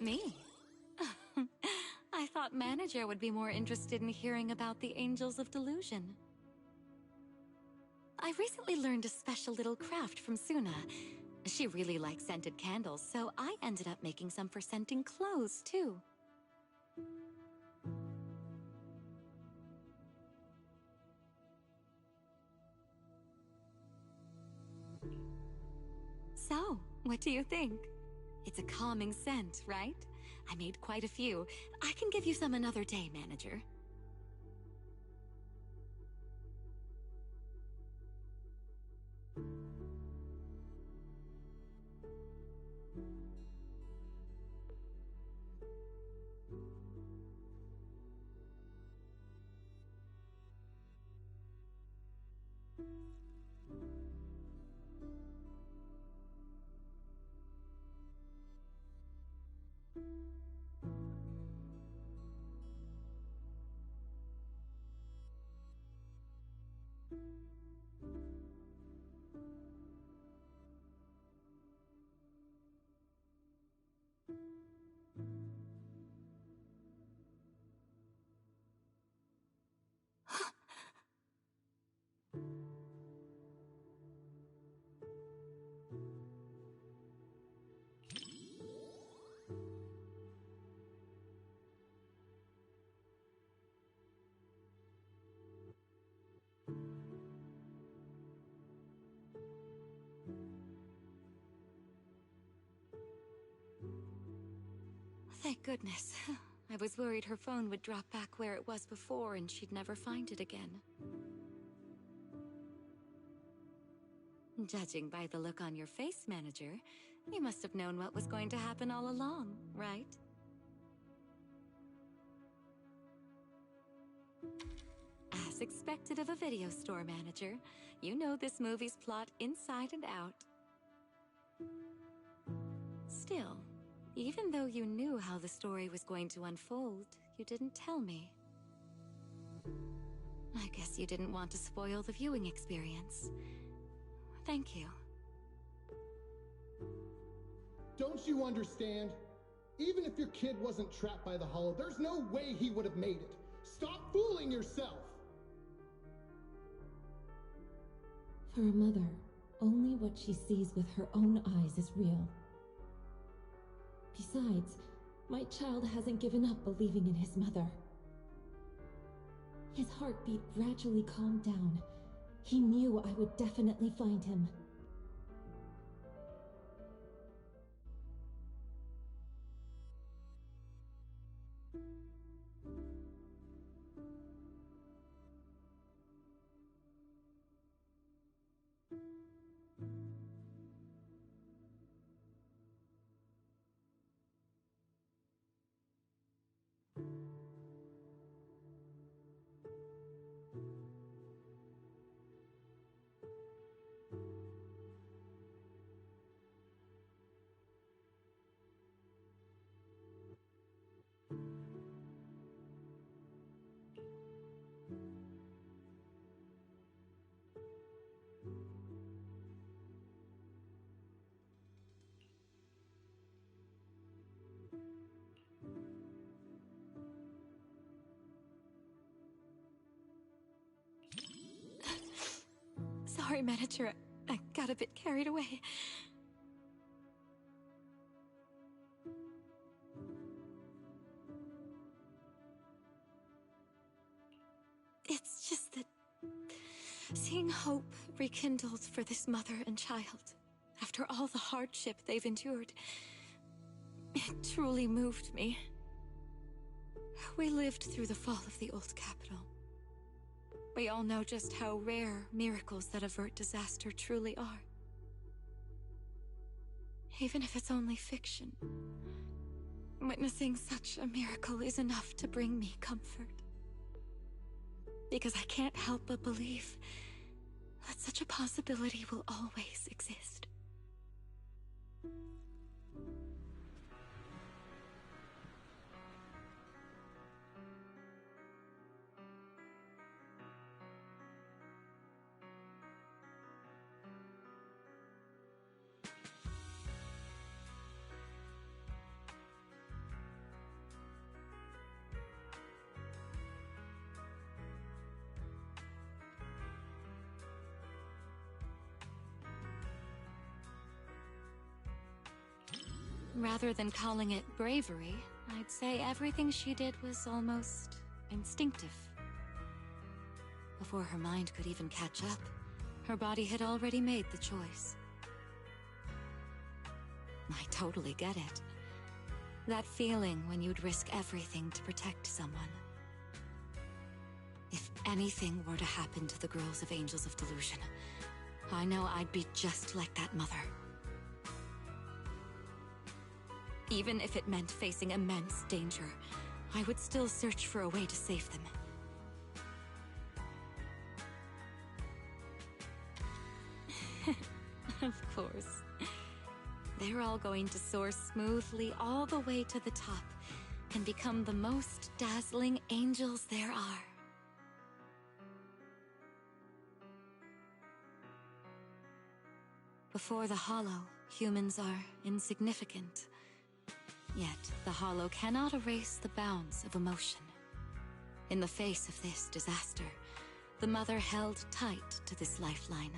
Me? I thought Manager would be more interested in hearing about the Angels of Delusion. I recently learned a special little craft from Suna. She really likes scented candles, so I ended up making some for scenting clothes, too. So, what do you think? It's a calming scent, right? I made quite a few. I can give you some another day, Manager. Thank goodness. I was worried her phone would drop back where it was before and she'd never find it again. Judging by the look on your face, Manager, you must have known what was going to happen all along, right? As expected of a video store manager, you know this movie's plot inside and out. Still, even though you knew how the story was going to unfold, you didn't tell me. I guess you didn't want to spoil the viewing experience. Thank you. Don't you understand? Even if your kid wasn't trapped by the hollow, there's no way he would have made it. Stop fooling yourself! For a mother, only what she sees with her own eyes is real. Besides, my child hasn't given up believing in his mother. His heartbeat gradually calmed down. He knew I would definitely find him. Sorry, Manager. I got a bit carried away. It's just that seeing hope rekindled for this mother and child, after all the hardship they've endured, it truly moved me. We lived through the fall of the old capital. We all know just how rare miracles that avert disaster truly are. Even if it's only fiction, witnessing such a miracle is enough to bring me comfort. Because I can't help but believe that such a possibility will always exist. Rather than calling it bravery, I'd say everything she did was almost instinctive. Before her mind could even catch up, her body had already made the choice. I totally get it. That feeling when you'd risk everything to protect someone. If anything were to happen to the girls of Angels of Delusion, I know I'd be just like that mother. Even if it meant facing immense danger, I would still search for a way to save them. Of course. They're all going to soar smoothly all the way to the top and become the most dazzling angels there are. Before the Hollow, humans are insignificant. Yet, the Hollow cannot erase the bounds of emotion. In the face of this disaster, the mother held tight to this lifeline,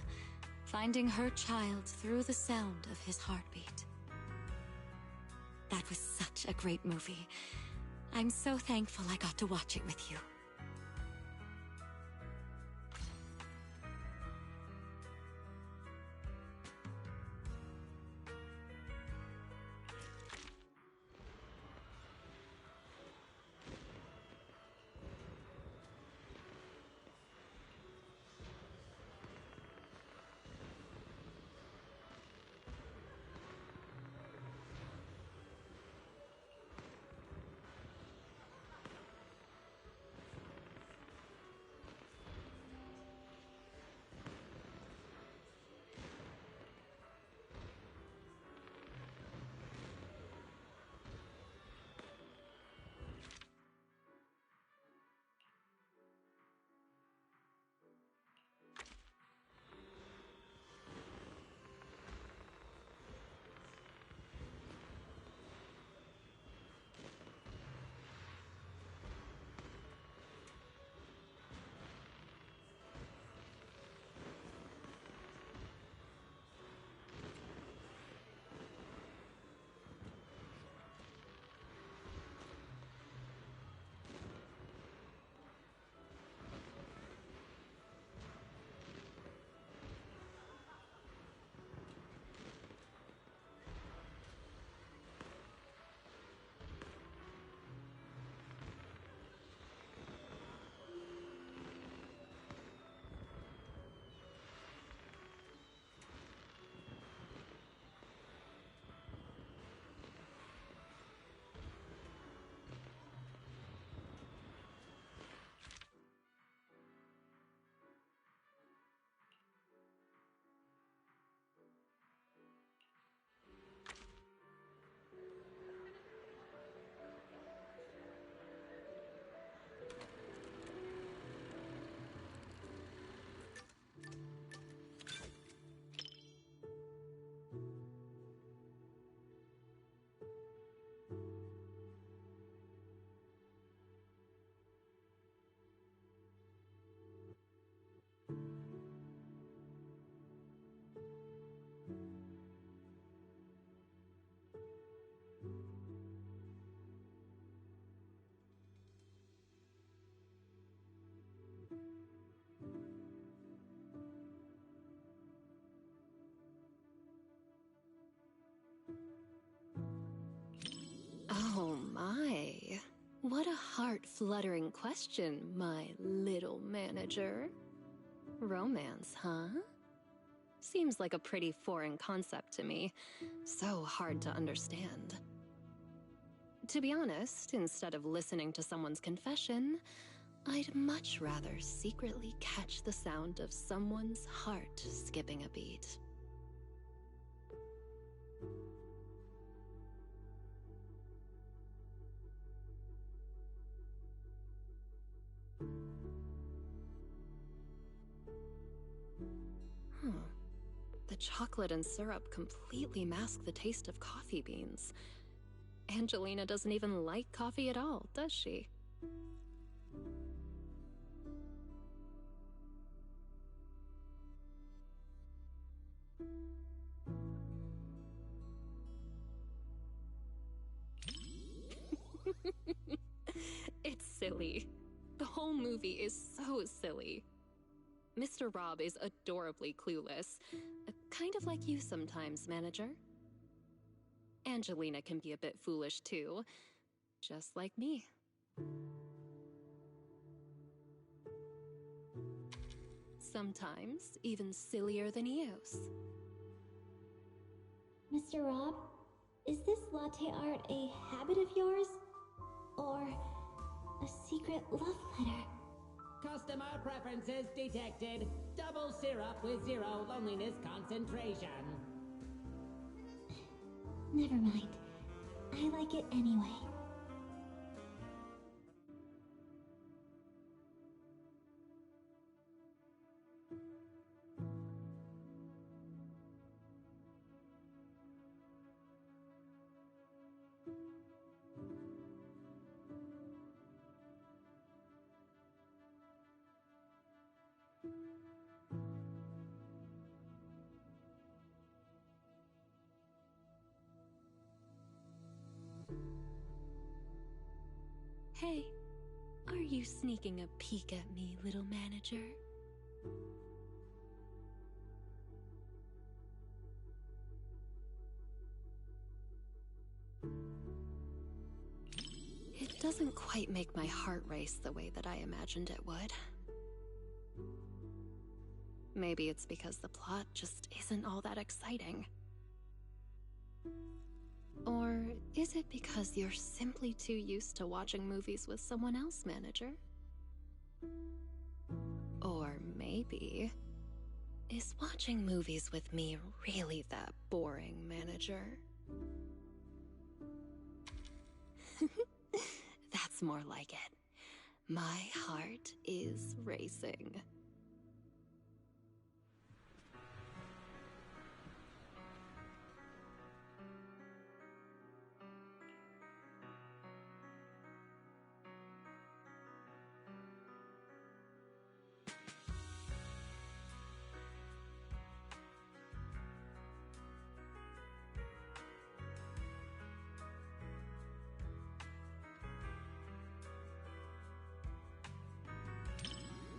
finding her child through the sound of his heartbeat. That was such a great movie. I'm so thankful I got to watch it with you. Oh my. What a heart-fluttering question, my little manager. Romance, huh? Seems like a pretty foreign concept to me. So hard to understand. To be honest, instead of listening to someone's confession, I'd much rather secretly catch the sound of someone's heart skipping a beat. The chocolate and syrup completely mask the taste of coffee beans. Angelina doesn't even like coffee at all, does she? silly. The whole movie is so silly. Mr. Rob is adorably clueless, kind of like you sometimes, manager. Angelina can be a bit foolish too, just like me. Sometimes even sillier than Eos. Mr. Rob, is this latte art a habit of yours? Or a secret love letter? Customer preferences detected. Double syrup with 0 loneliness concentration. Never mind. I like it anyway. Hey, are you sneaking a peek at me, little manager? It doesn't quite make my heart race the way that I imagined it would. Maybe it's because the plot just isn't all that exciting. Or is it because you're simply too used to watching movies with someone else, manager? Or maybe, is watching movies with me really that boring, manager? That's more like it. My heart is racing.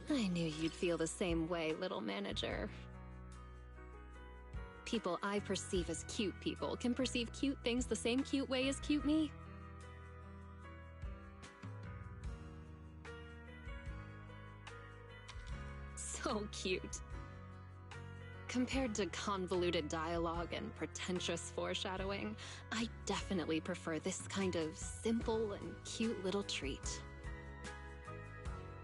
I knew you'd feel the same way, little manager. People I perceive as cute people can perceive cute things the same cute way as cute me. So cute. Compared to convoluted dialogue and pretentious foreshadowing, I definitely prefer this kind of simple and cute little treat.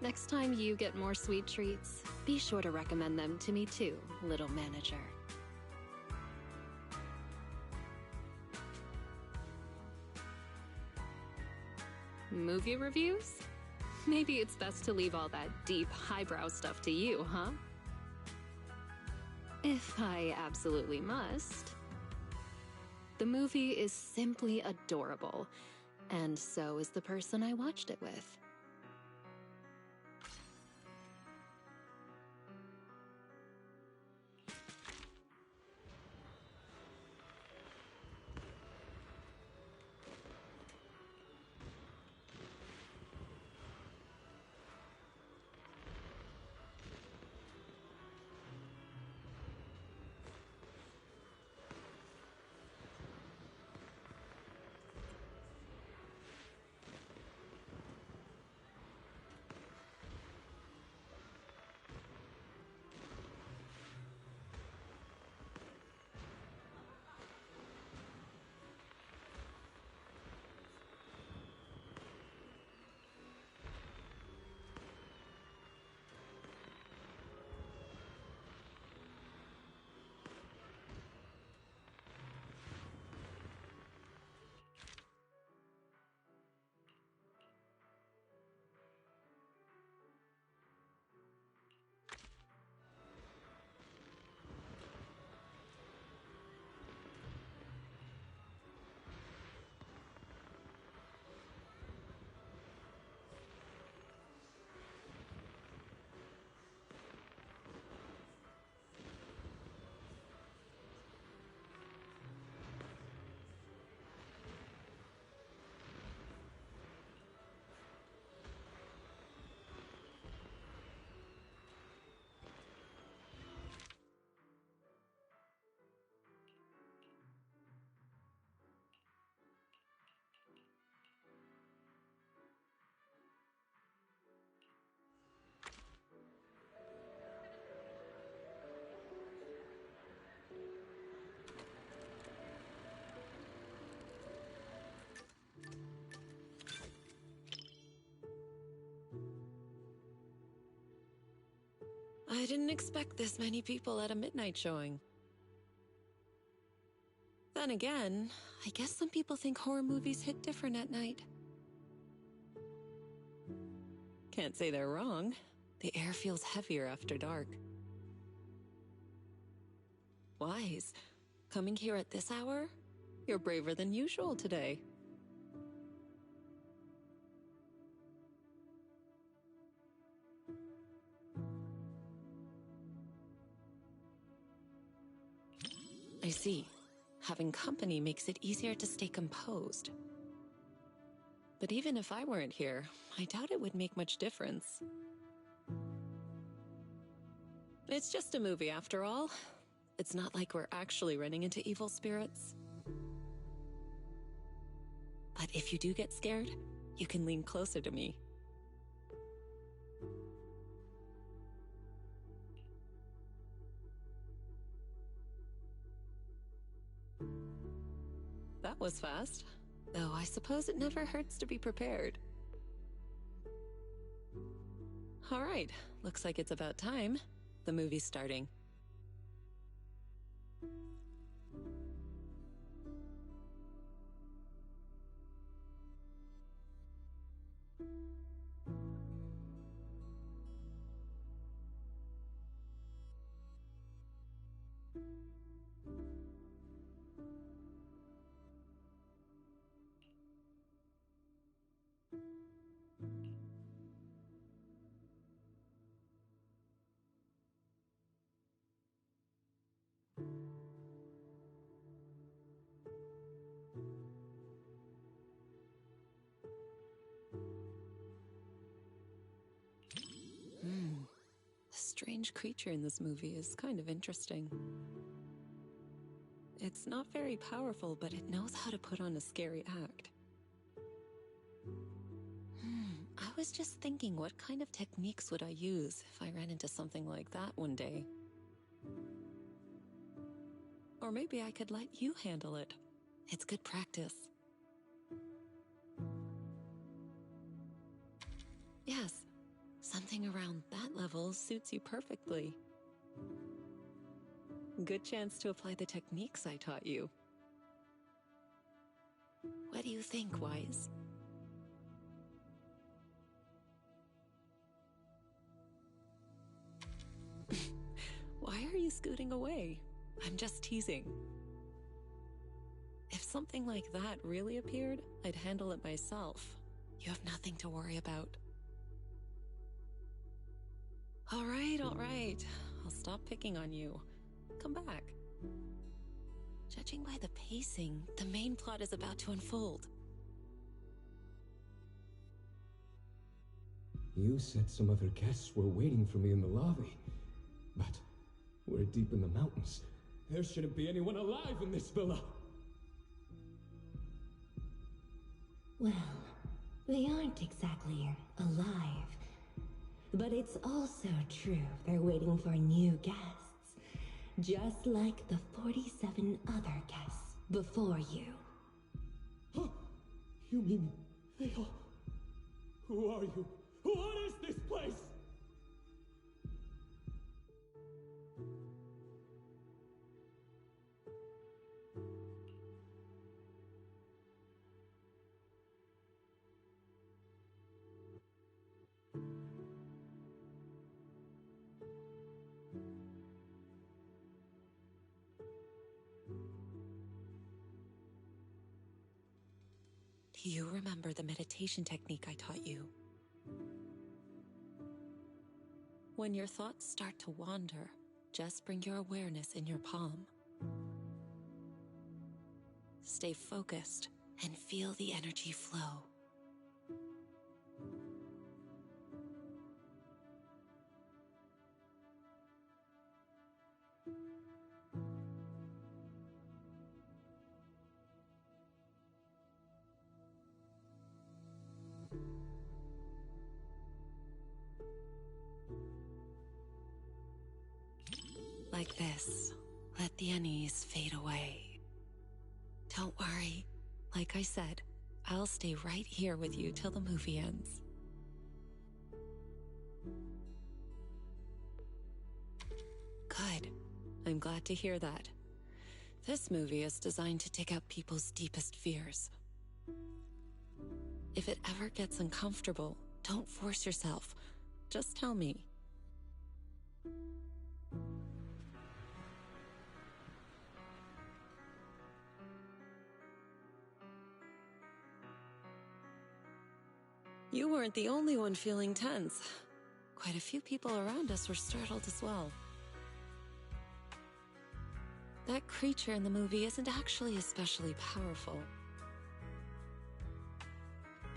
Next time you get more sweet treats, be sure to recommend them to me too, little manager. Movie reviews? Maybe it's best to leave all that deep, highbrow stuff to you, huh? If I absolutely must. The movie is simply adorable, and so is the person I watched it with. I didn't expect this many people at a midnight showing. Then again, I guess some people think horror movies hit different at night. Can't say they're wrong. The air feels heavier after dark. Wise, coming here at this hour? You're braver than usual today. I see. Having company makes it easier to stay composed. But even if I weren't here, I doubt it would make much difference. It's just a movie after all. It's not like we're actually running into evil spirits. But if you do get scared, you can lean closer to me. That was fast. Though I suppose it never hurts to be prepared. All right, looks like it's about time. The movie's starting. The strange creature in this movie is kind of interesting. It's not very powerful, but it knows how to put on a scary act. I was just thinking, what kind of techniques would I use if I ran into something like that one day? Or maybe I could let you handle it. It's good practice. Yes, something around that level suits you perfectly. Good chance to apply the techniques I taught you. What do you think, Wise? Why are you scooting away? I'm just teasing. If something like that really appeared, I'd handle it myself. You have nothing to worry about. All right. I'll stop picking on you. Come back. Judging by the pacing, the main plot is about to unfold. You said some other guests were waiting for me in the lobby, but we're deep in the mountains. There shouldn't be anyone alive in this villa. Well, they aren't exactly alive. But it's also true they're waiting for new guests. Just like the 47 other guests before you. Huh? You mean they all... Who are you? What is this place? Do you remember the meditation technique I taught you? When your thoughts start to wander, just bring your awareness in your palm. Stay focused and feel the energy flow. Like this, let the unease fade away. Don't worry. Like I said, I'll stay right here with you till the movie ends. I'm glad to hear that. This movie is designed to take out people's deepest fears. If it ever gets uncomfortable, don't force yourself. Just tell me. You weren't the only one feeling tense. Quite a few people around us were startled as well. That creature in the movie isn't actually especially powerful.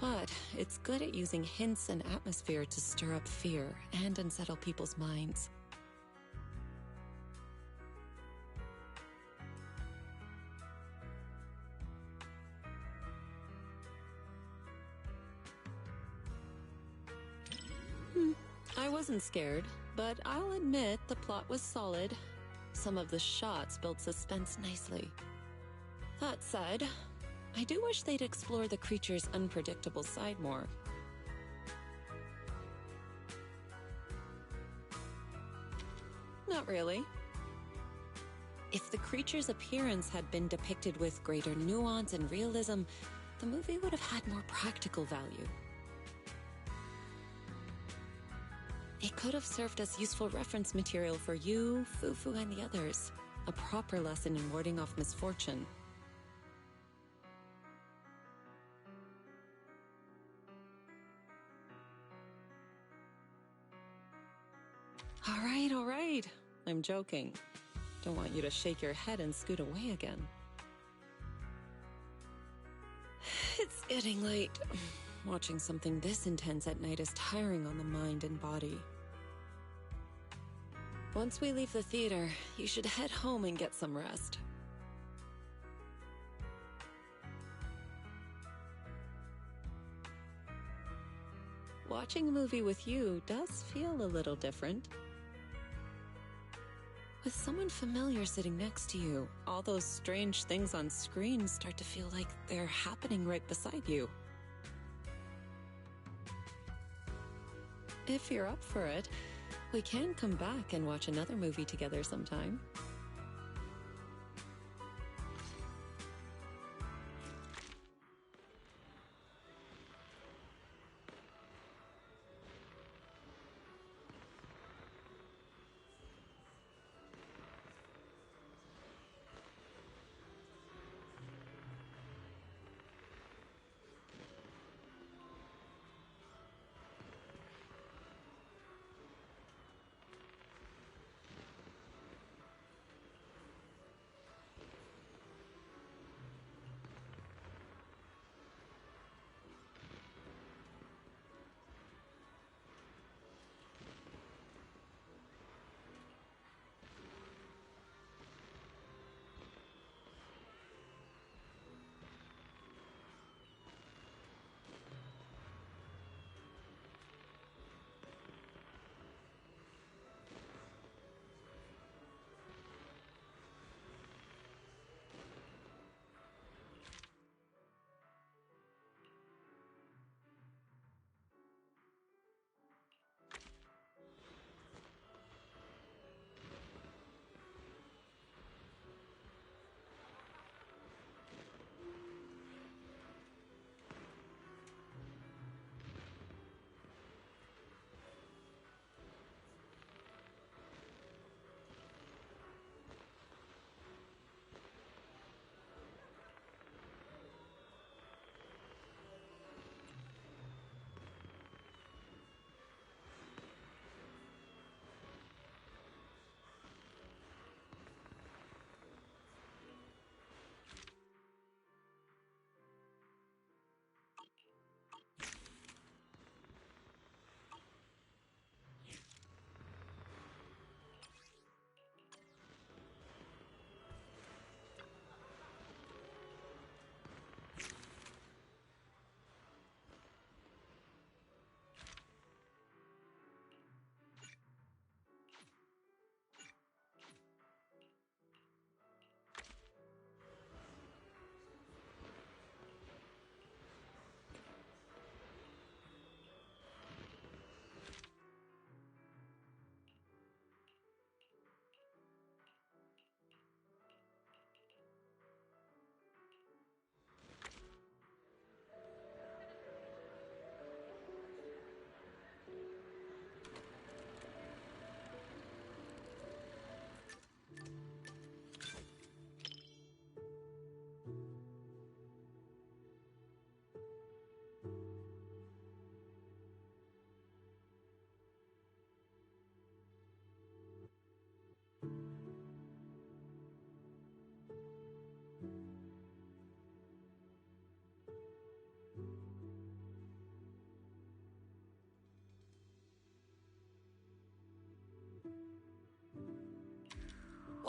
But it's good at using hints and atmosphere to stir up fear and unsettle people's minds. I wasn't scared, but I'll admit the plot was solid. Some of the shots built suspense nicely. That said, I do wish they'd explore the creature's unpredictable side more. Not really. If the creature's appearance had been depicted with greater nuance and realism, the movie would have had more practical value. It could have served as useful reference material for you, Fufu, and the others. A proper lesson in warding off misfortune. All right. I'm joking. Don't want you to shake your head and scoot away again. It's getting late. Watching something this intense at night is tiring on the mind and body. Once we leave the theater, you should head home and get some rest. Watching a movie with you does feel a little different. With someone familiar sitting next to you, all those strange things on screen start to feel like they're happening right beside you. If you're up for it, we can come back and watch another movie together sometime.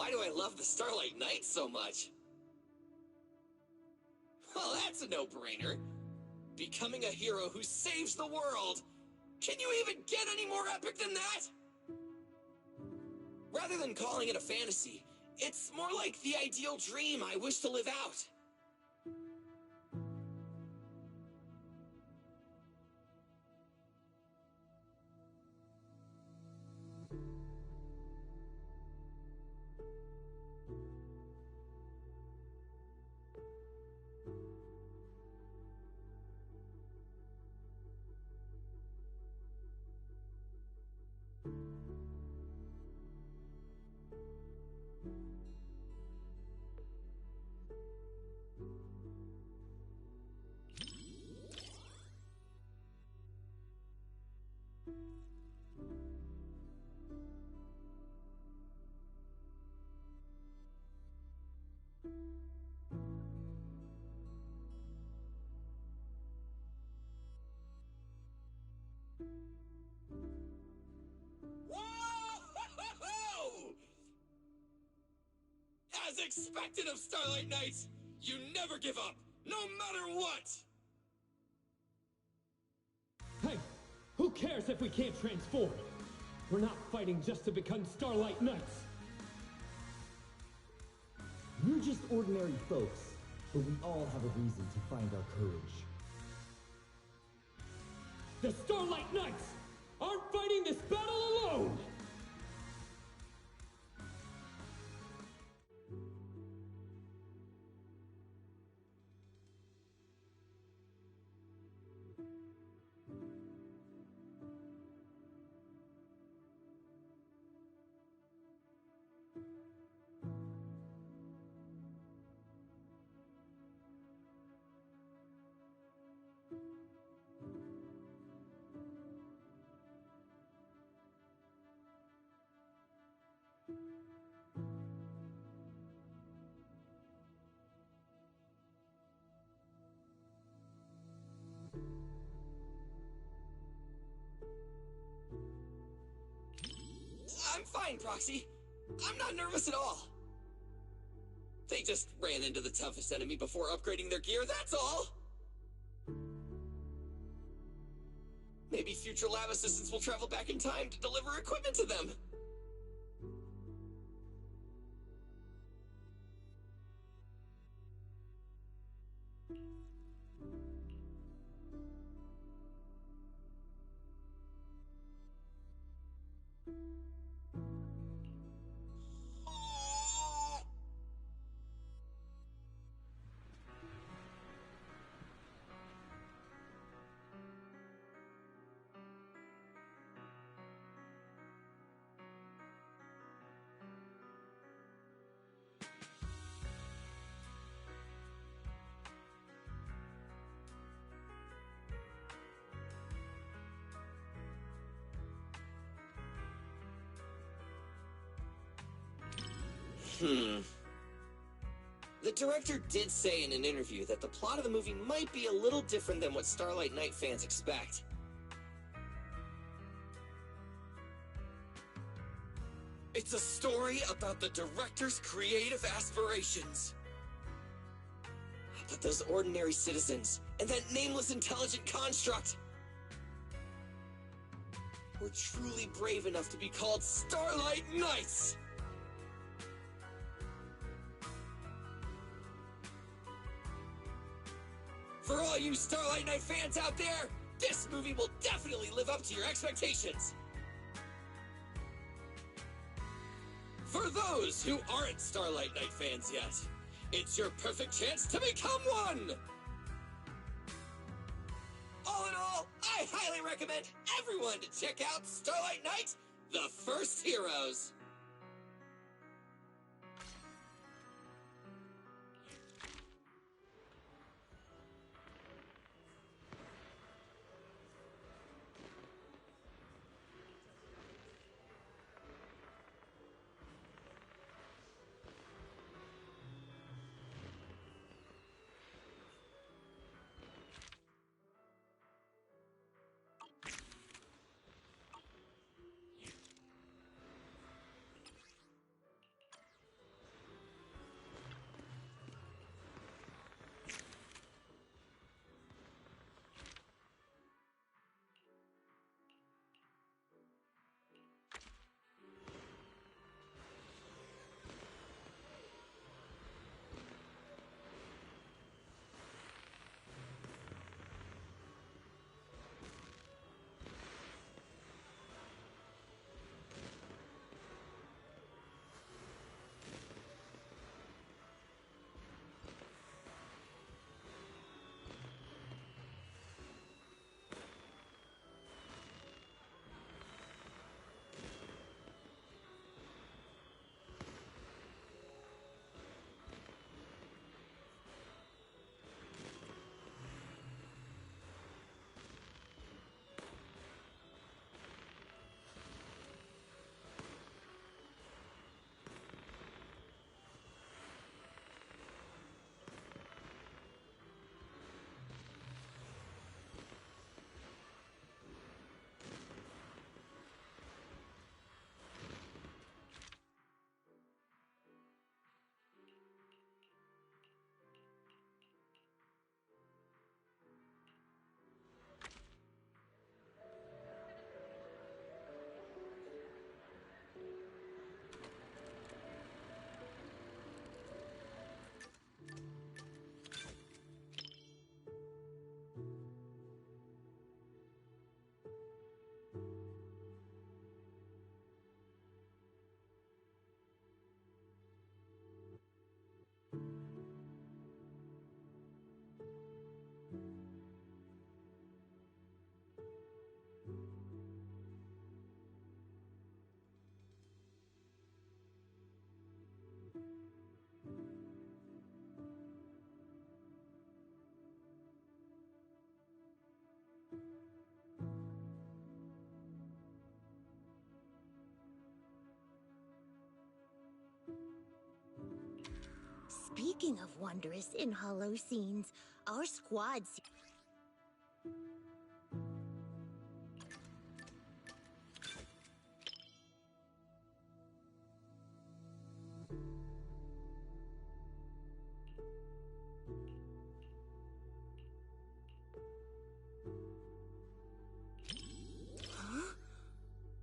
why do I love the Starlight Knights so much? Well, that's a no-brainer. Becoming a hero who saves the world. Can you even get any more epic than that? Rather than calling it a fantasy, it's more like the ideal dream I wish to live out. Whoa! As expected of Starlight Knights, you never give up, no matter what! Hey, who cares if we can't transform? We're not fighting just to become Starlight Knights. We're just ordinary folks, but we all have a reason to find our courage. The Starlight Knights aren't fighting this battle alone! I'm fine, Proxy. I'm not nervous at all. They just ran into the toughest enemy before upgrading their gear, that's all! Maybe future lab assistants will travel back in time to deliver equipment to them. The director did say in an interview that the plot of the movie might be a little different than what Starlight Knight fans expect. It's a story about the director's creative aspirations. But those ordinary citizens and that nameless intelligent construct were truly brave enough to be called Starlight Knights! For all you Starlight Knight fans out there, this movie will definitely live up to your expectations! For those who aren't Starlight Knight fans yet, it's your perfect chance to become one! All in all, I highly recommend everyone to check out Starlight Knight, The First Heroes! Speaking of wondrous in hollow scenes, our squad's...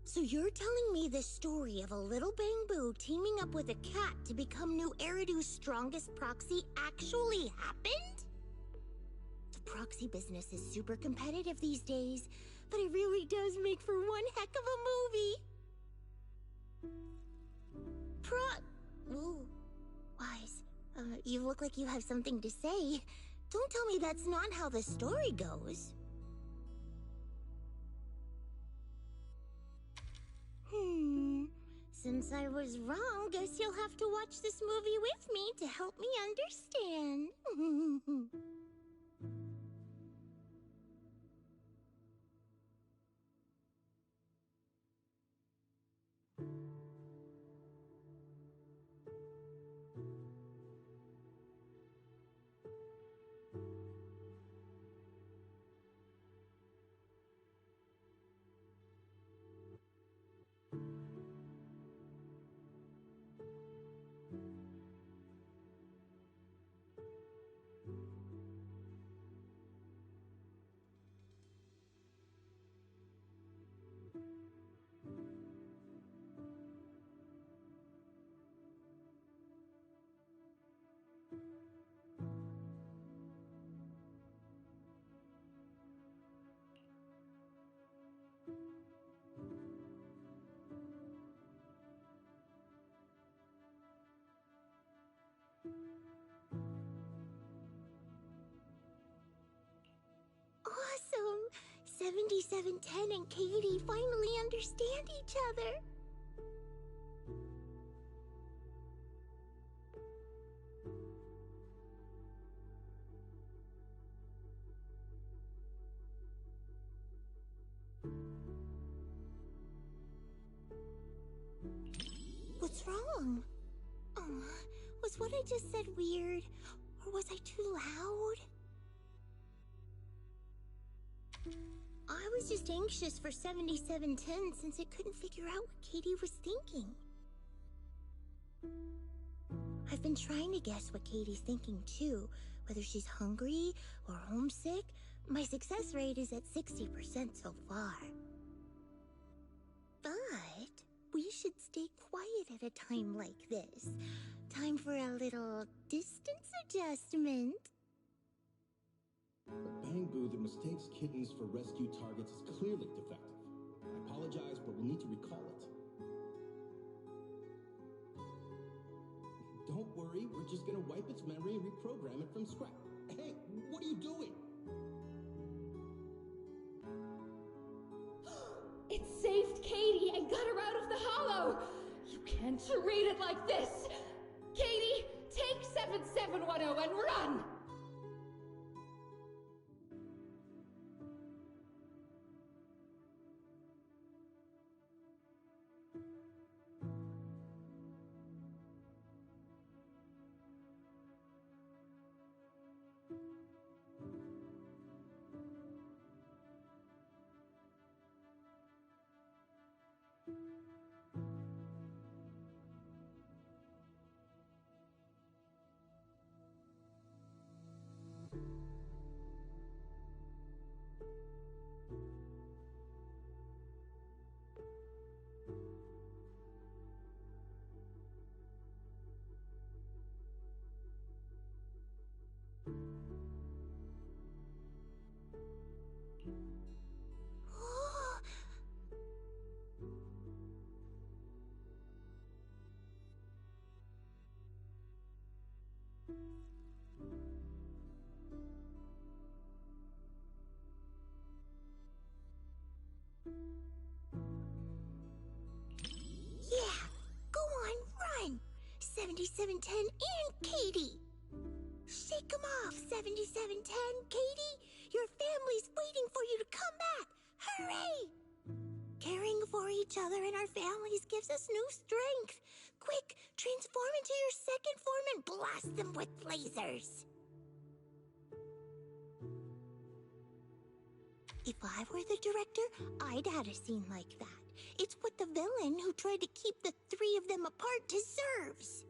So you're telling me this story of a little Bamboo teaming up with a cat to become New Eridu's strongest proxy actually happened? The proxy business is super competitive these days, but it really does make for one heck of a movie. Ooh, Wise, you look like you have something to say. Don't tell me that's not how the story goes. Since I was wrong, guess you'll have to watch this movie with me to help me understand. Awesome! 7710 and Katie finally understand each other. What's wrong? Was what I just said weird? Or was I too loud? I was just anxious for 7710 since it couldn't figure out what Katie was thinking. I've been trying to guess what Katie's thinking too, whether she's hungry or homesick. My success rate is at 60% so far. But we should stay quiet at a time like this. Time for a little distance adjustment. The Bamboo that mistakes kittens for rescue targets is clearly defective. I apologize, but we'll need to recall it. Don't worry, we're just gonna wipe its memory and reprogram it from scratch. Hey, what are you doing? It saved Katie and got her out of the hollow! You can't read it like this! Katie, take 7710 and run! Yeah, go on, run! 7710 and Katie! Shake 'em off, 7710, Katie! Your family's waiting for you to come back! Hurry! Caring for each other and our families gives us new strength. Quick, transform into your second form and blast them with lasers. If I were the director, I'd add a scene like that. It's what the villain who tried to keep the three of them apart deserves.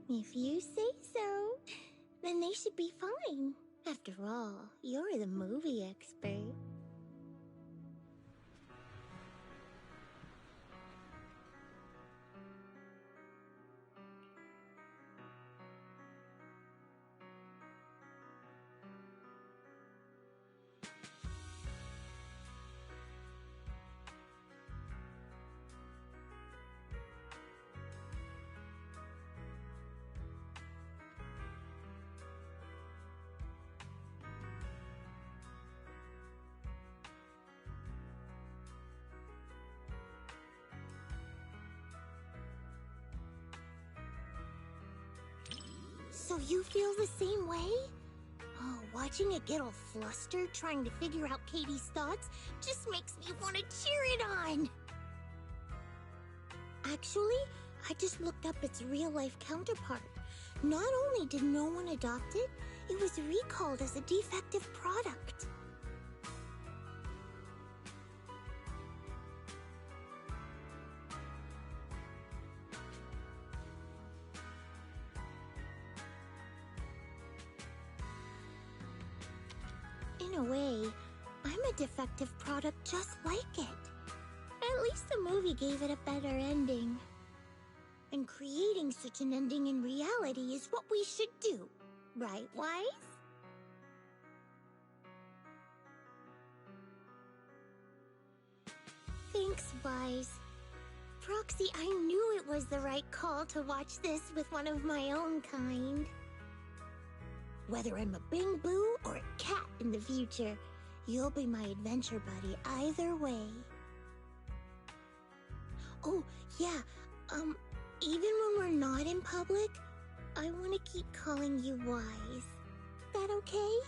If you say so, then they should be fine. After all, you're the movie expert. So you feel the same way? Oh, watching it get all flustered trying to figure out Katie's thoughts just makes me want to cheer it on. Actually, I just looked up its real-life counterpart. Not only did no one adopt it, it was recalled as a defective product. In a way, I'm a defective product just like it. At least the movie gave it a better ending. And creating such an ending in reality is what we should do. Right, Wise? Thanks, Wise. Proxy, I knew it was the right call to watch this with one of my own kind. Whether I'm a Bing Boo or a cat in the future, you'll be my adventure buddy either way. Oh, yeah, even when we're not in public, I want to keep calling you Wise. That okay?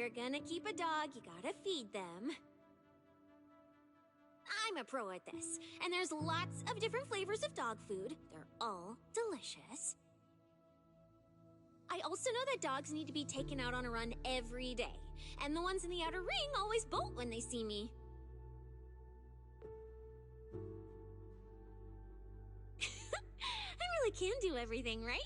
you're gonna keep a dog, you gotta feed them. I'm a pro at this, and there's lots of different flavors of dog food. They're all delicious. I also know that dogs need to be taken out on a run every day, and the ones in the outer ring always bolt when they see me. I really can do everything, right?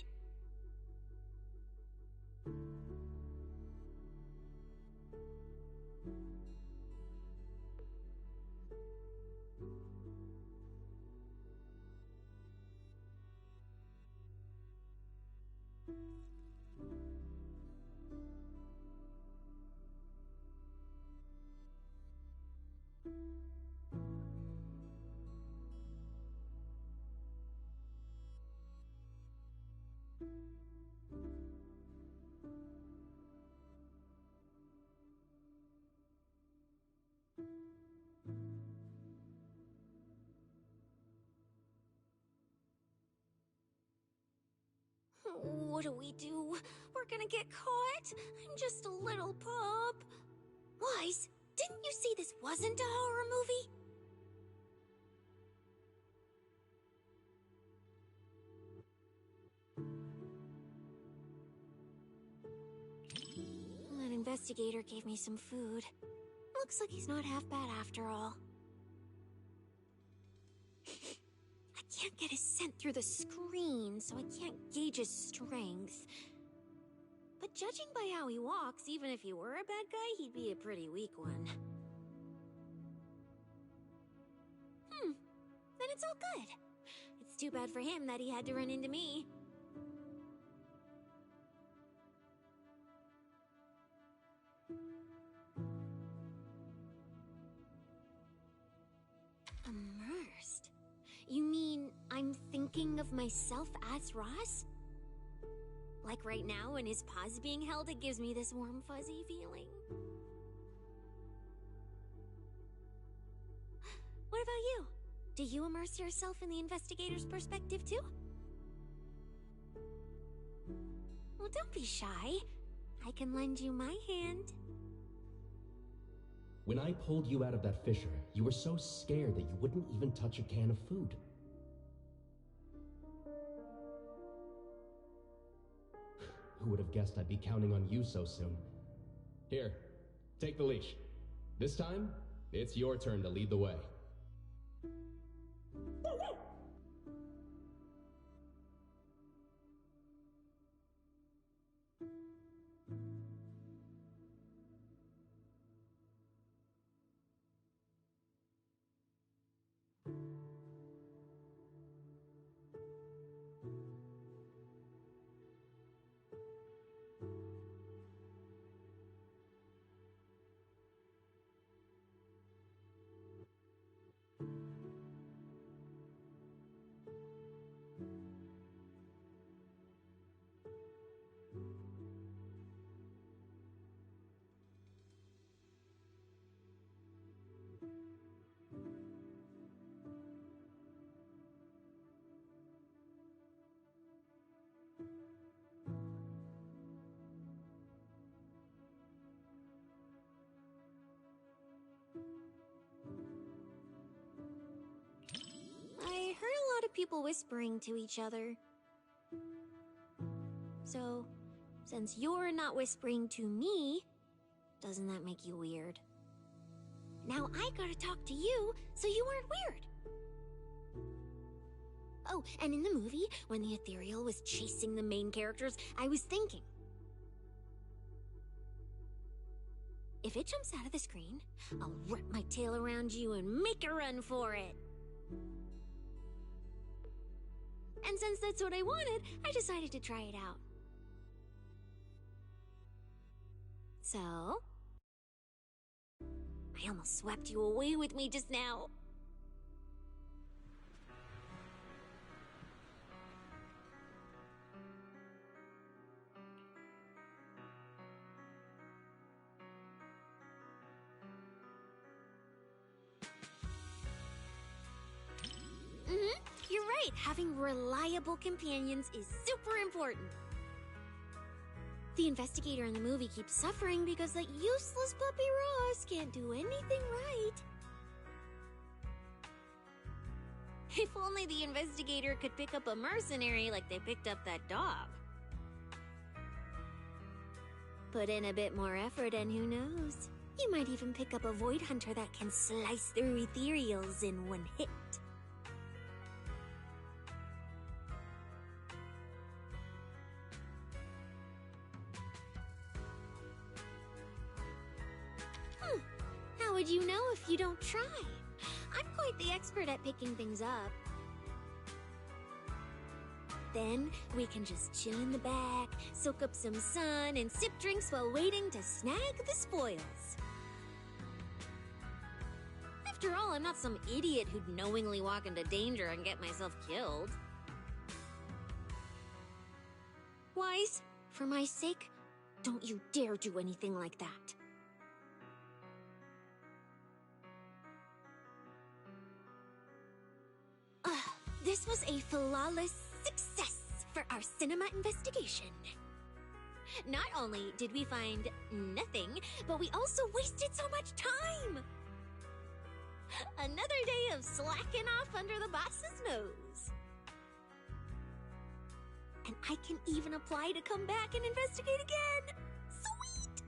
What do? We're gonna get caught. I'm just a little pup. Wise, didn't you see this wasn't a horror movie? That investigator gave me some food. Looks like he's not half bad after all. I can't get his scent through the screen, so I can't gauge his strength. But judging by how he walks, even if he were a bad guy, he'd be a pretty weak one. Then it's all good. It's too bad for him that he had to run into me. Immersed? You mean I'm thinking of myself as Ross? Like right now, when his paw's being held, it gives me this warm, fuzzy feeling. What about you? Do you immerse yourself in the investigator's perspective, too? Well, don't be shy. I can lend you my hand. When I pulled you out of that fissure, you were so scared that you wouldn't even touch a can of food. Who would have guessed I'd be counting on you so soon? Here, take the leash. This time, it's your turn to lead the way. I heard a lot of people whispering to each other. So, since you're not whispering to me, doesn't that make you weird? Now I gotta talk to you, so you aren't weird. Oh, and in the movie, when the ethereal was chasing the main characters, I was thinking, if it jumps out of the screen, I'll wrap my tail around you and make a run for it. And since that's what I wanted, I decided to try it out. So, I almost swept you away with me just now. You're right. Having reliable companions is super important. The investigator in the movie keeps suffering because that useless puppy Ross can't do anything right. If only the investigator could pick up a mercenary like they picked up that dog. Put in a bit more effort and who knows? You might even pick up a void hunter that can slice through ethereals in one hit. How would you know if you don't try? I'm quite the expert at picking things up. Then we can just chill in the back, soak up some sun, and sip drinks while waiting to snag the spoils. After all, I'm not some idiot who'd knowingly walk into danger and get myself killed. Wise, for my sake, don't you dare do anything like that. This was a flawless success for our cinema investigation. Not only did we find nothing, but we also wasted so much time. Another day of slacking off under the boss's nose. And I can even apply to come back and investigate again. Sweet!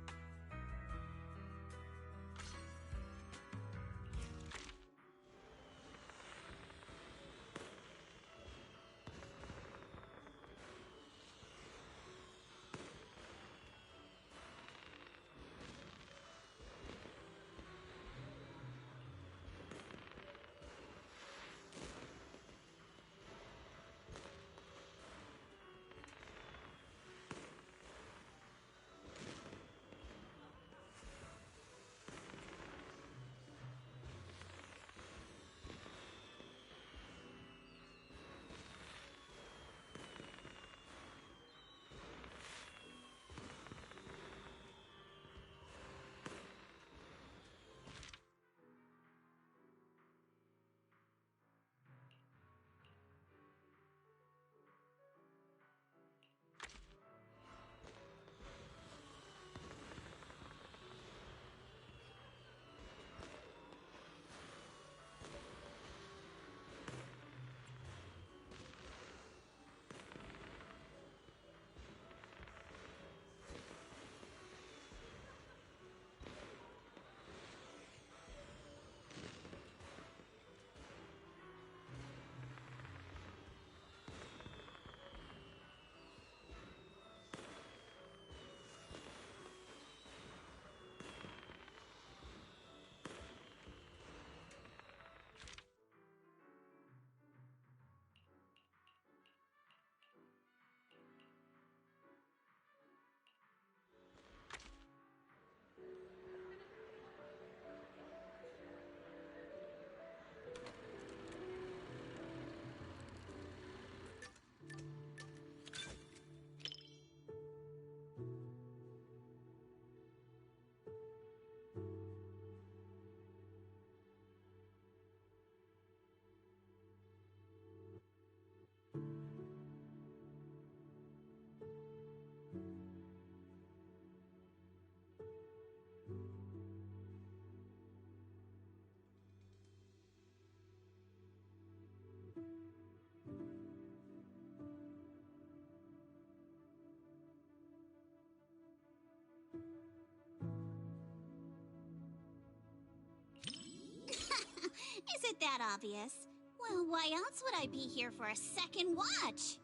Is it that obvious? Well, why else would I be here for a second watch?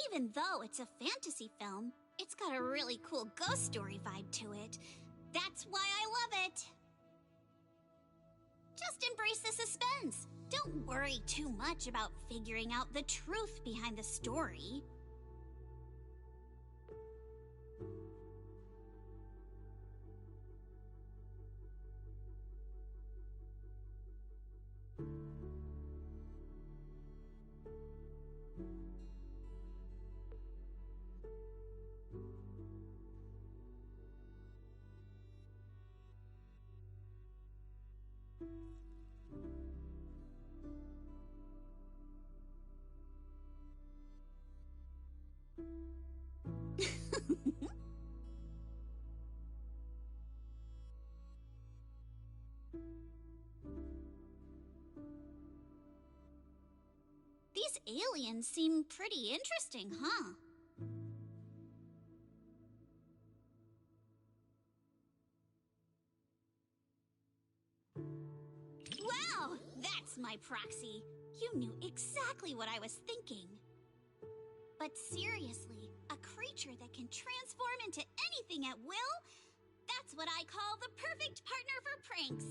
Even though it's a fantasy film, it's got a really cool ghost story vibe to it. That's why I love it. Just embrace the suspense. Don't worry too much about figuring out the truth behind the story. aliens seem pretty interesting, huh? Wow! That's my proxy. You knew exactly what I was thinking. But seriously, a creature that can transform into anything at will? That's what I call the perfect partner for pranks.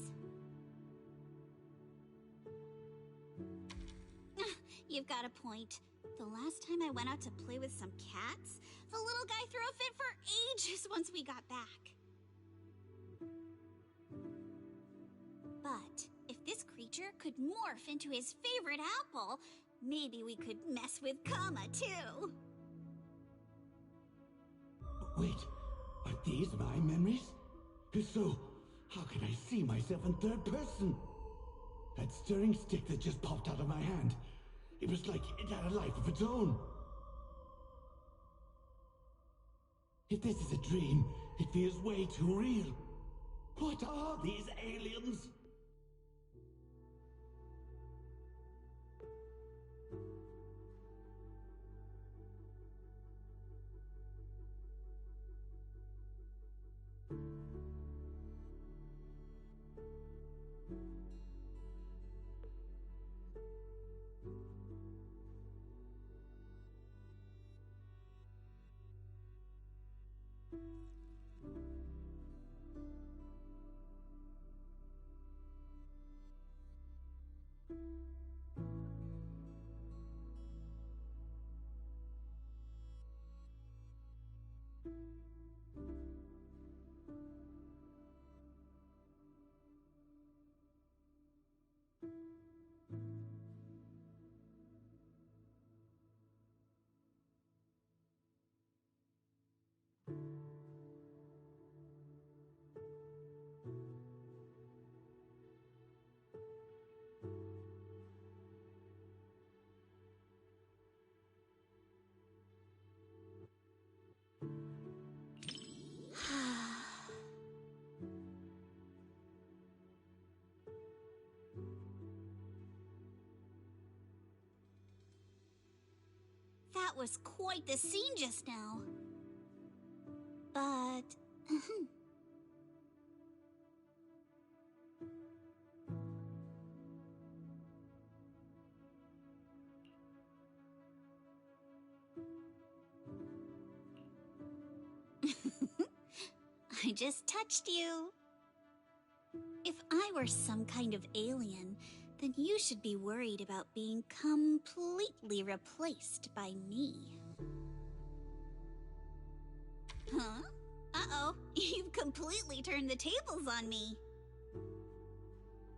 You've got a point. The last time I went out to play with some cats, the little guy threw a fit for ages once we got back. But if this creature could morph into his favorite apple, maybe we could mess with Kama too. Wait, are these my memories? If so, how can I see myself in third person? That stirring stick that just popped out of my hand, it was like it had a life of its own. If this is a dream, it feels way too real. What are these aliens? That was quite the scene just now. But... I just touched you. If I were some kind of alien, then you should be worried about being completely replaced by me. Huh? Uh-oh, you've completely turned the tables on me.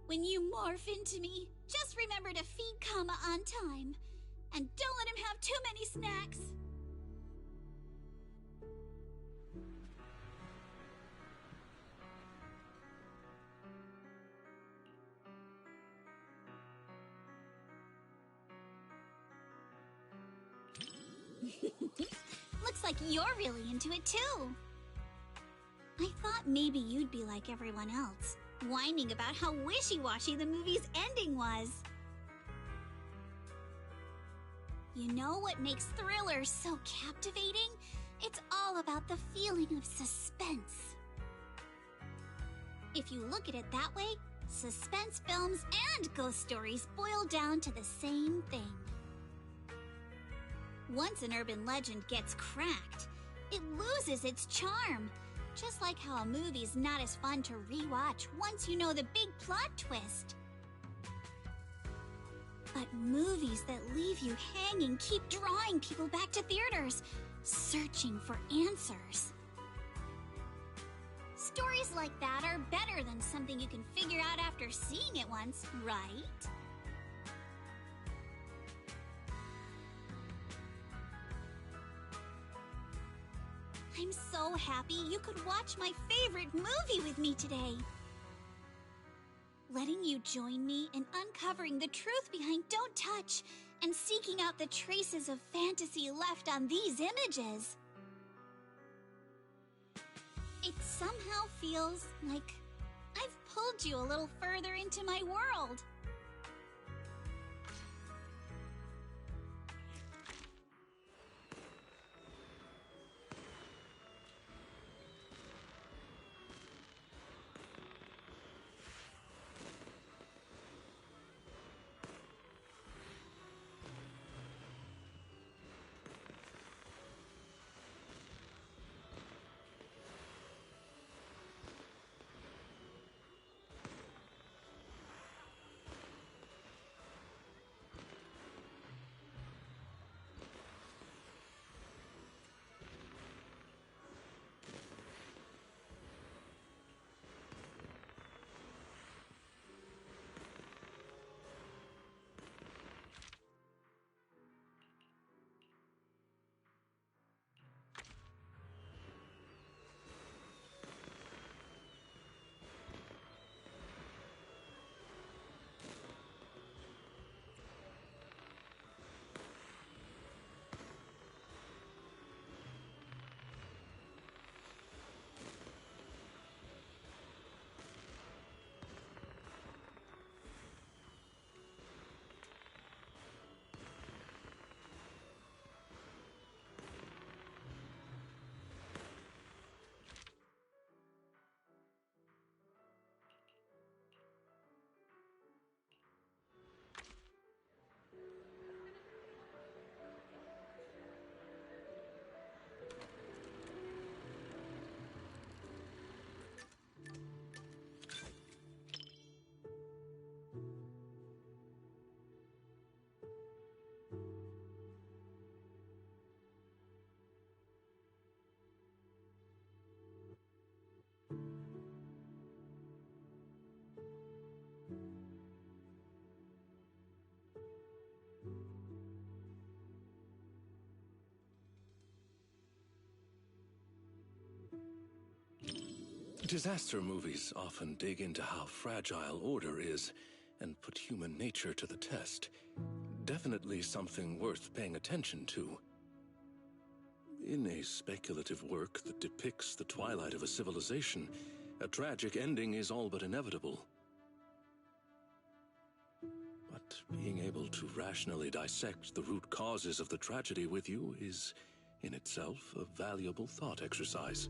When you morph into me, just remember to feed Kama on time. And don't let him have too many snacks. Looks like you're really into it too. I thought maybe you'd be like everyone else, whining about how wishy-washy the movie's ending was. You know what makes thrillers so captivating? It's all about the feeling of suspense. If you look at it that way, suspense films and ghost stories boil down to the same thing. Once an urban legend gets cracked, it loses its charm. Just like how a movie's not as fun to rewatch once you know the big plot twist. But movies that leave you hanging keep drawing people back to theaters, searching for answers. Stories like that are better than something you can figure out after seeing it once, right? I'm so happy you could watch my favorite movie with me today. Letting you join me in uncovering the truth behind Don't Touch and seeking out the traces of fantasy left on these images. It somehow feels like I've pulled you a little further into my world. Disaster movies often dig into how fragile order is and put human nature to the test. Definitely something worth paying attention to. In a speculative work that depicts the twilight of a civilization, a tragic ending is all but inevitable. But being able to rationally dissect the root causes of the tragedy with you is, in itself, a valuable thought exercise.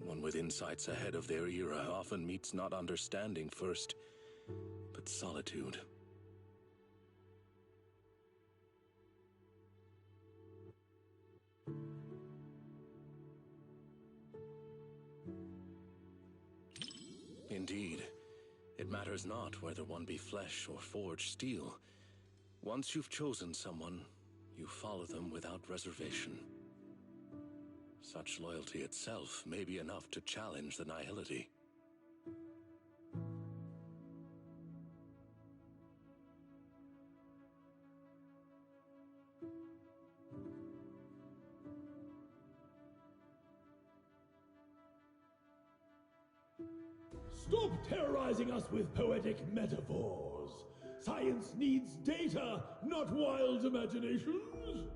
One with insights ahead of their era often meets not understanding first, but solitude. Indeed, it matters not whether one be flesh or forged steel. Once you've chosen someone, you follow them without reservation. Such loyalty itself may be enough to challenge the nihility. Stop terrorizing us with poetic metaphors. Science needs data, not wild imaginations.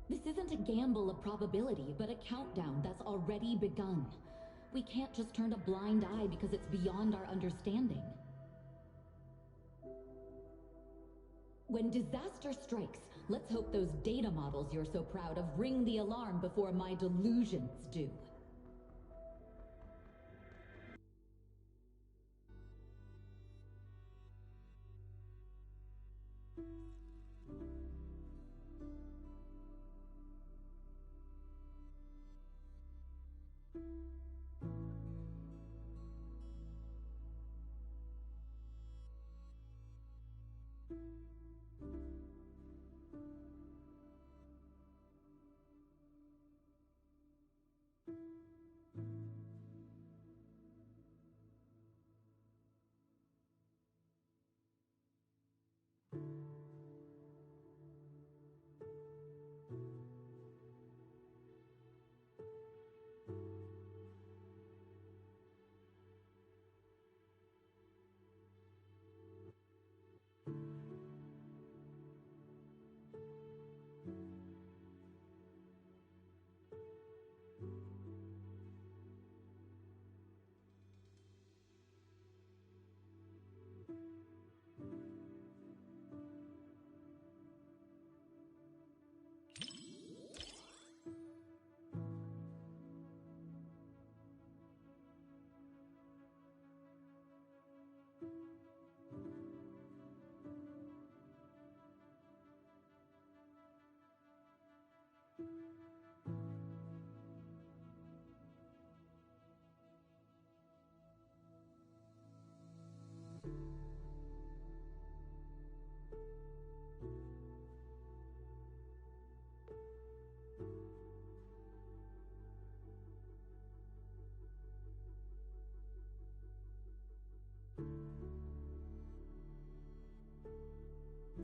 This isn't a gamble of probability, but a countdown that's already begun. We can't just turn a blind eye because it's beyond our understanding. When disaster strikes, let's hope those data models you're so proud of ring the alarm before my delusions do.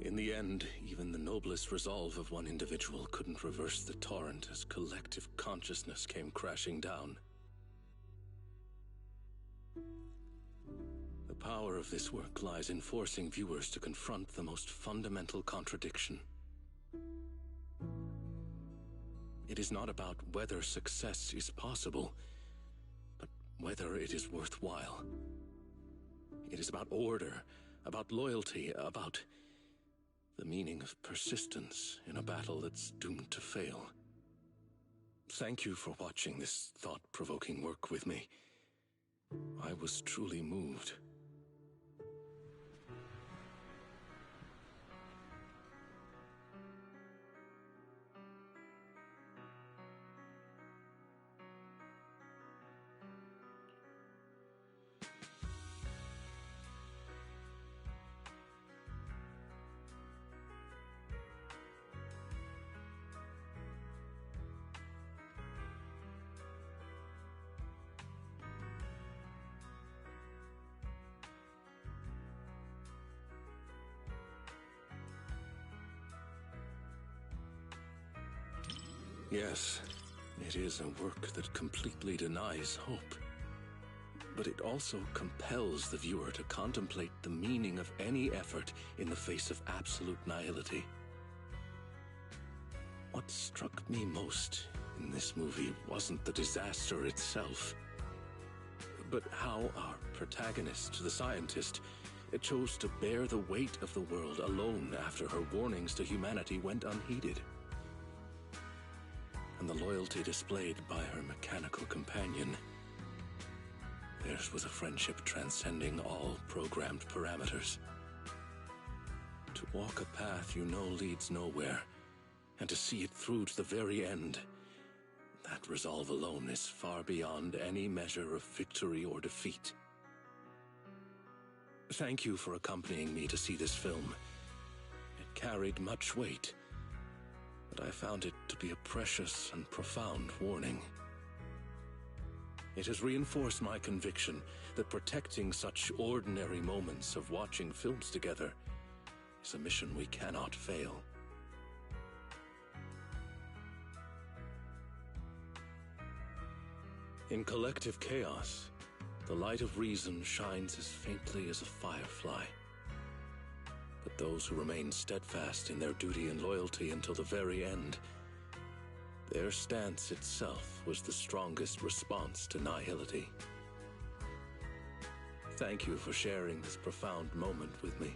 In the end, even the noblest resolve of one individual couldn't reverse the torrent as collective consciousness came crashing down. The power of this work lies in forcing viewers to confront the most fundamental contradiction. It is not about whether success is possible, but whether it is worthwhile. It is about order, about loyalty, about the meaning of persistence in a battle that's doomed to fail. Thank you for watching this thought-provoking work with me. I was truly moved. Yes, it is a work that completely denies hope. But it also compels the viewer to contemplate the meaning of any effort in the face of absolute nihility. What struck me most in this movie wasn't the disaster itself, but how our protagonist, the scientist, chose to bear the weight of the world alone after her warnings to humanity went unheeded. And the loyalty displayed by her mechanical companion. Theirs was a friendship transcending all programmed parameters. To walk a path you know leads nowhere, and to see it through to the very end, that resolve alone is far beyond any measure of victory or defeat. Thank you for accompanying me to see this film. It carried much weight, but I found it to be a precious and profound warning. It has reinforced my conviction that protecting such ordinary moments of watching films together is a mission we cannot fail. In collective chaos, the light of reason shines as faintly as a firefly. But those who remain steadfast in their duty and loyalty until the very end, their stance itself was the strongest response to nihility. Thank you for sharing this profound moment with me.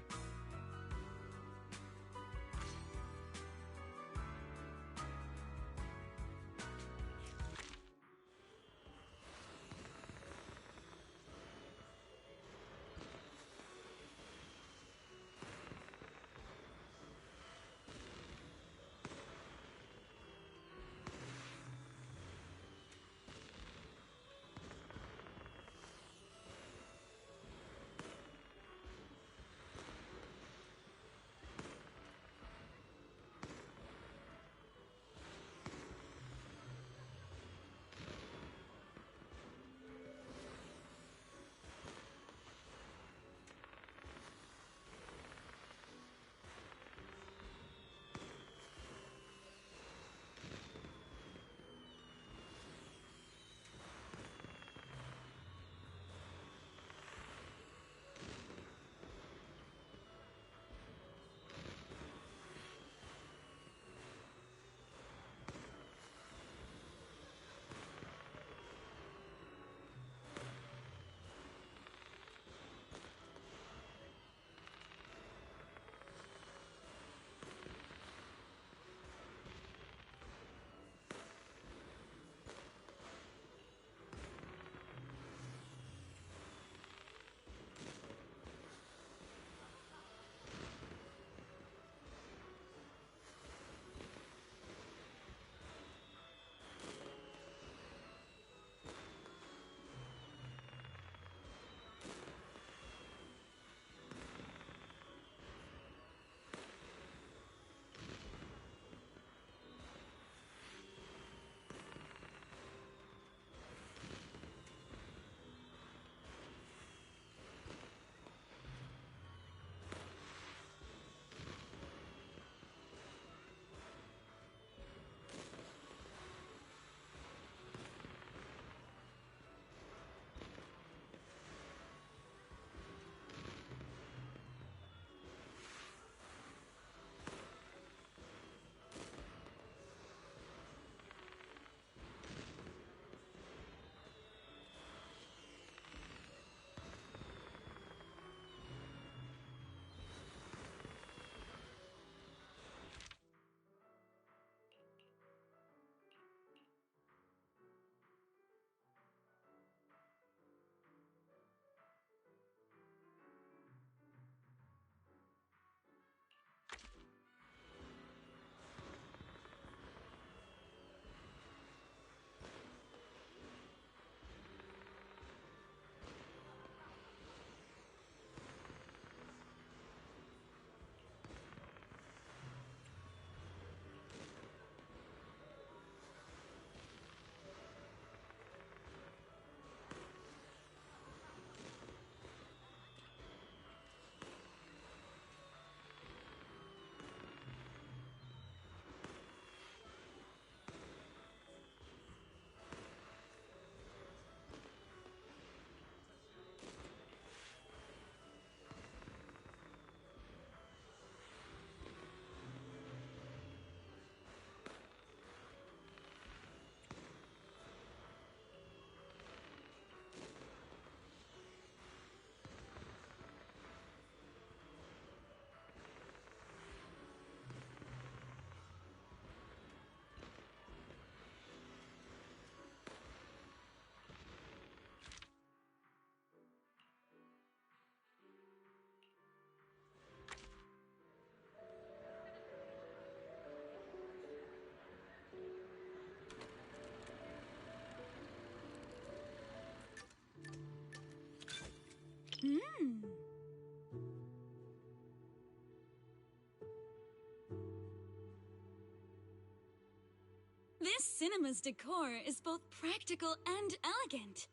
This cinema's decor is both practical and elegant.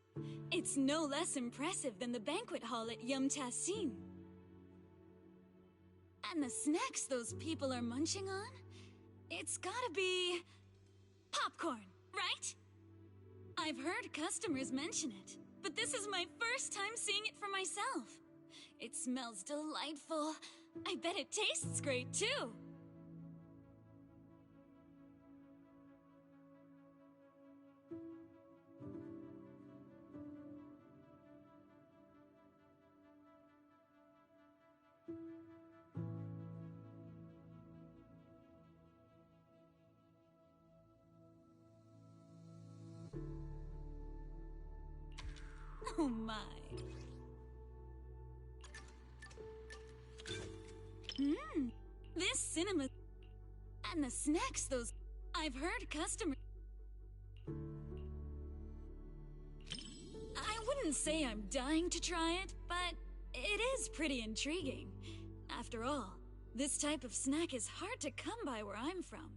It's no less impressive than the banquet hall at Yum Tassin. And the snacks those people are munching on? It's gotta be... popcorn, right? I've heard customers mention it, but this is my first time seeing it for myself. It smells delightful. I bet it tastes great, too. Oh my. This cinema... and the snacks those... I've heard customers... I wouldn't say I'm dying to try it, but it is pretty intriguing. After all, this type of snack is hard to come by where I'm from.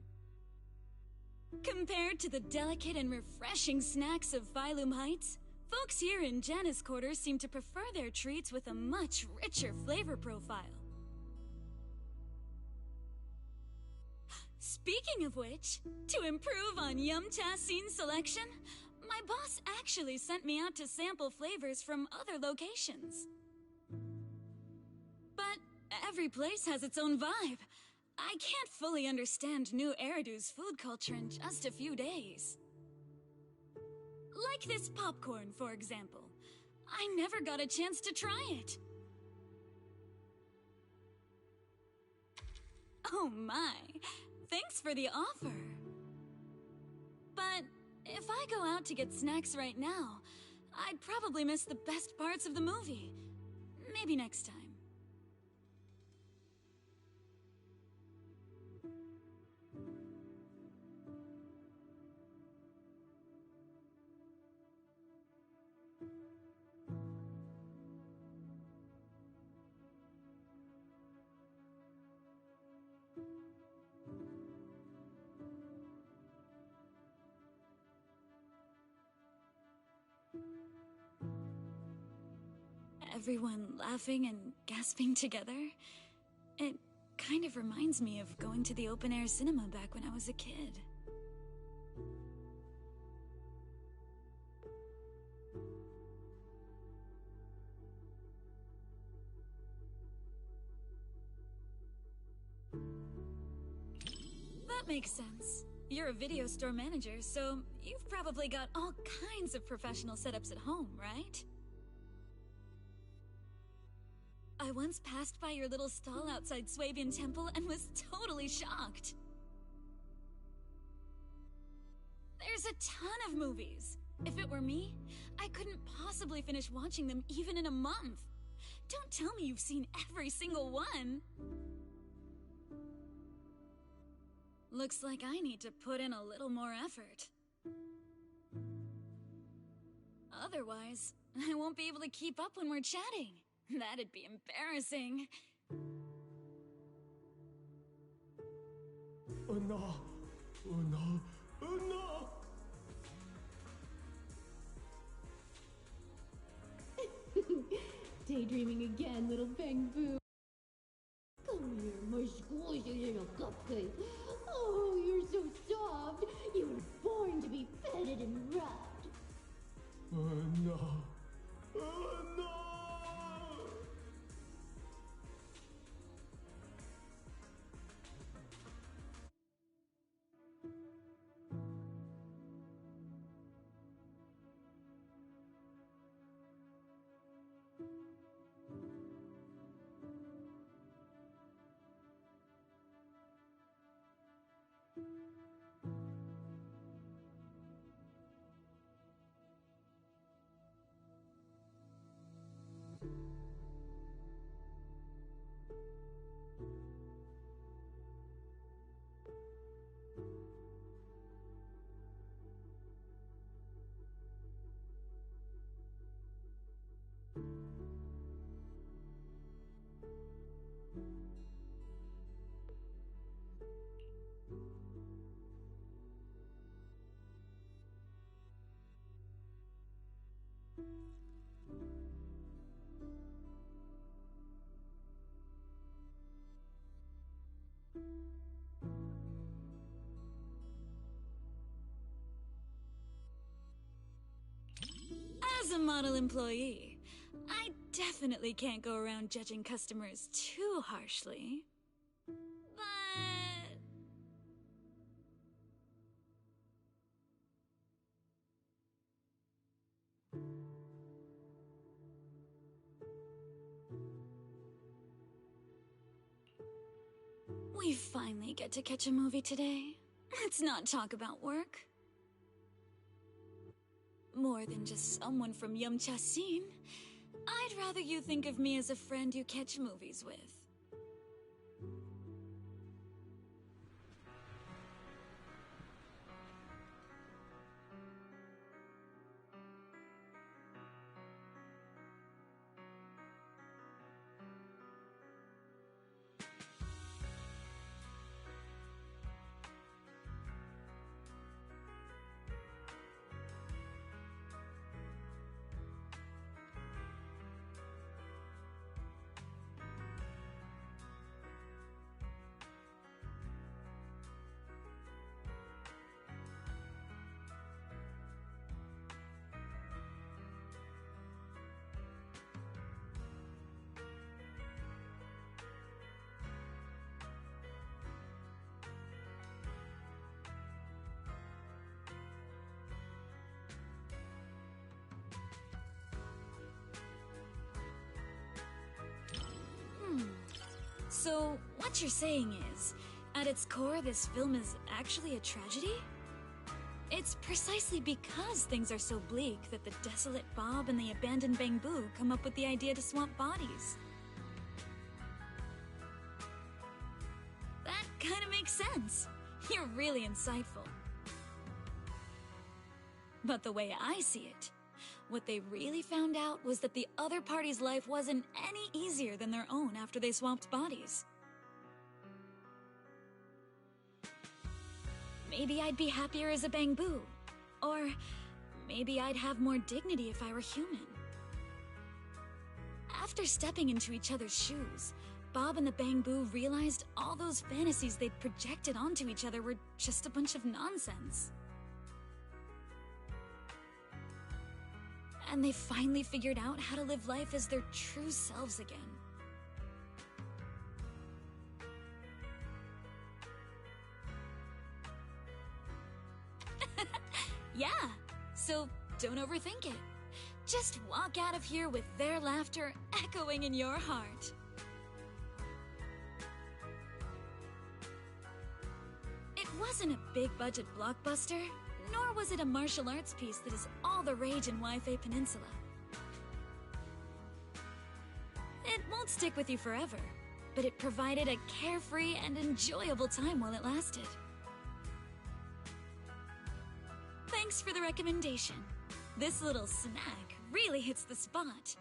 Compared to the delicate and refreshing snacks of Phylum Heights, folks here in Janus Quarters seem to prefer their treats with a much richer flavor profile. Speaking of which, to improve on Yum Tassin's selection, my boss actually sent me out to sample flavors from other locations. But every place has its own vibe. I can't fully understand New Eridu's food culture in just a few days. Like this popcorn, for example. I never got a chance to try it. Oh my, thanks for the offer. But if I go out to get snacks right now, I'd probably miss the best parts of the movie. Maybe next time. Everyone laughing and gasping together. It kind of reminds me of going to the open-air cinema back when I was a kid. That makes sense. You're a video store manager, so you've probably got all kinds of professional setups at home, right? I once passed by your little stall outside Swabian Temple and was totally shocked. There's a ton of movies. If it were me, I couldn't possibly finish watching them even in a month. Don't tell me you've seen every single one. Looks like I need to put in a little more effort. Otherwise, I won't be able to keep up when we're chatting. That'd be embarrassing. Oh no! Oh no! Oh no! Daydreaming again, little Bang Boo. Come here, my squishy little cupcake. Oh, you're so soft. You were born to be petted and rubbed. Oh no! Oh no! As a model employee, I definitely can't go around judging customers too harshly. But... we finally get to catch a movie today. Let's not talk about work. More than just someone from Yumcha Scene, I'd rather you think of me as a friend you catch movies with. So, what you're saying is, at its core, this film is actually a tragedy? It's precisely because things are so bleak that the desolate Bob and the abandoned Bangbu come up with the idea to swap bodies. That kinda makes sense. You're really insightful. But the way I see it, what they really found out was that the other party's life wasn't any easier than their own after they swapped bodies. Maybe I'd be happier as a Bangbu. Or maybe I'd have more dignity if I were human. After stepping into each other's shoes, Bob and the Bangbu realized all those fantasies they'd projected onto each other were just a bunch of nonsense. And they finally figured out how to live life as their true selves again. Yeah, so don't overthink it. Just walk out of here with their laughter echoing in your heart. It wasn't a big-budget blockbuster, nor was it a martial arts piece that is all the rage in Waifei Peninsula. It won't stick with you forever, but it provided a carefree and enjoyable time while it lasted. Thanks for the recommendation. This little snack really hits the spot.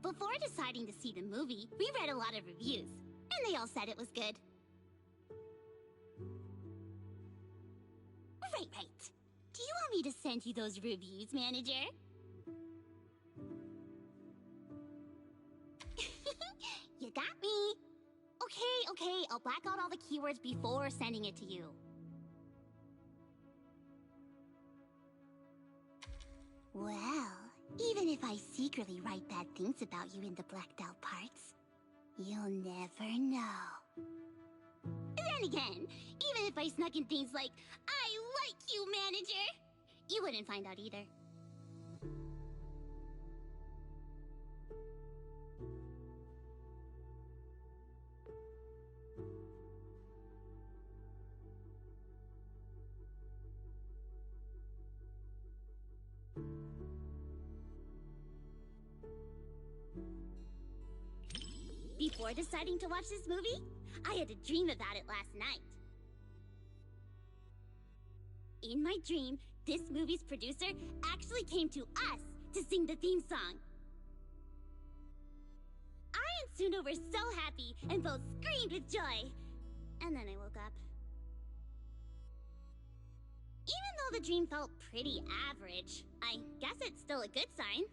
Before deciding to see the movie, we read a lot of reviews, and they all said it was good. Right. Do you want me to send you those reviews, manager? You got me. Okay, I'll black out all the keywords before sending it to you. Well, even if I secretly write bad things about you in the blacked out parts, you'll never know. Then again, even if I snuck in things like, I like you, manager, you wouldn't find out either. Before deciding to watch this movie, I had a dream about it last night. In my dream, this movie's producer actually came to us to sing the theme song. I and Suno were so happy and both screamed with joy. And then I woke up. Even though the dream felt pretty average, I guess it's still a good sign.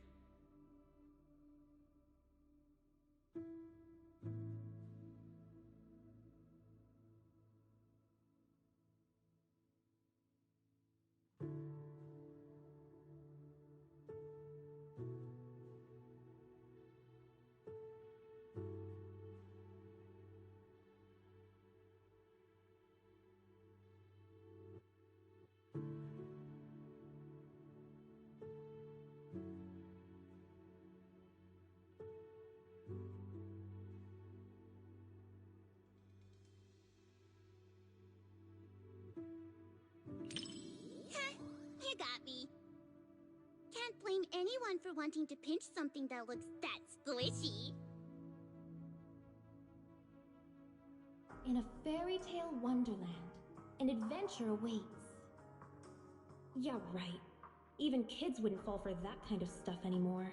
You got me. Can't blame anyone for wanting to pinch something that looks that squishy. In a fairy tale wonderland, an adventure awaits. Yeah, right. Even kids wouldn't fall for that kind of stuff anymore.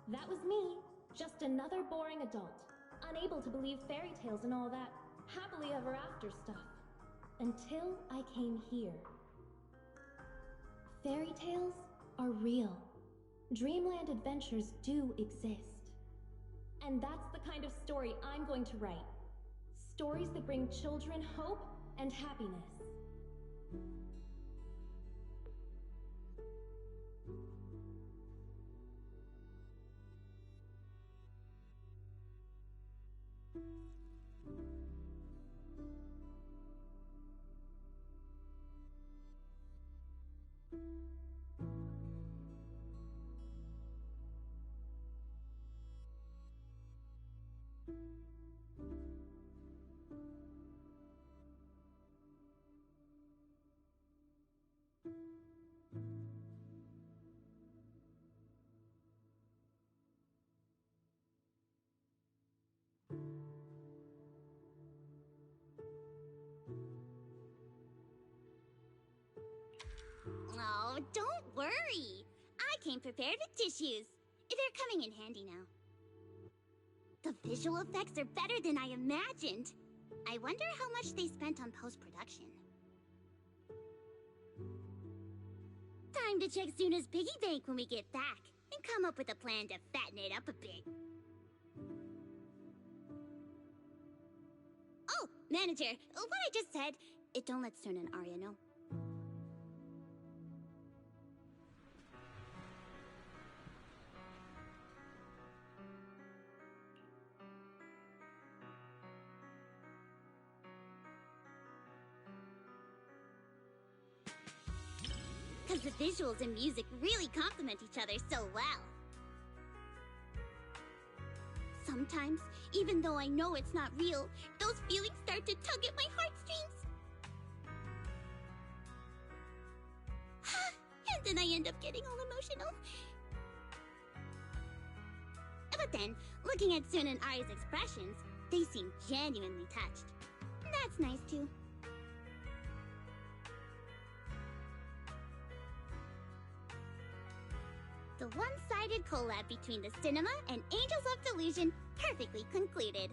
That was me, just another boring adult, unable to believe fairy tales and all that happily ever after stuff. Until I came here. Fairy tales are real. Dreamland adventures do exist. And that's the kind of story I'm going to write. Stories that bring children hope and happiness. Oh, don't worry. I came prepared with tissues. They're coming in handy now. The visual effects are better than I imagined. I wonder how much they spent on post-production. Time to check Suna's piggy bank when we get back, and come up with a plan to fatten it up a bit. Oh, manager, what I just said, don't let Suna and Arya know. Because the visuals and music really complement each other so well. Sometimes, even though I know it's not real, those feelings start to tug at my heartstrings. And then I end up getting all emotional. But then, looking at Suna and Arya's expressions, they seem genuinely touched. That's nice too. The one side one-sided collab between the cinema and Angels of Delusion perfectly concluded.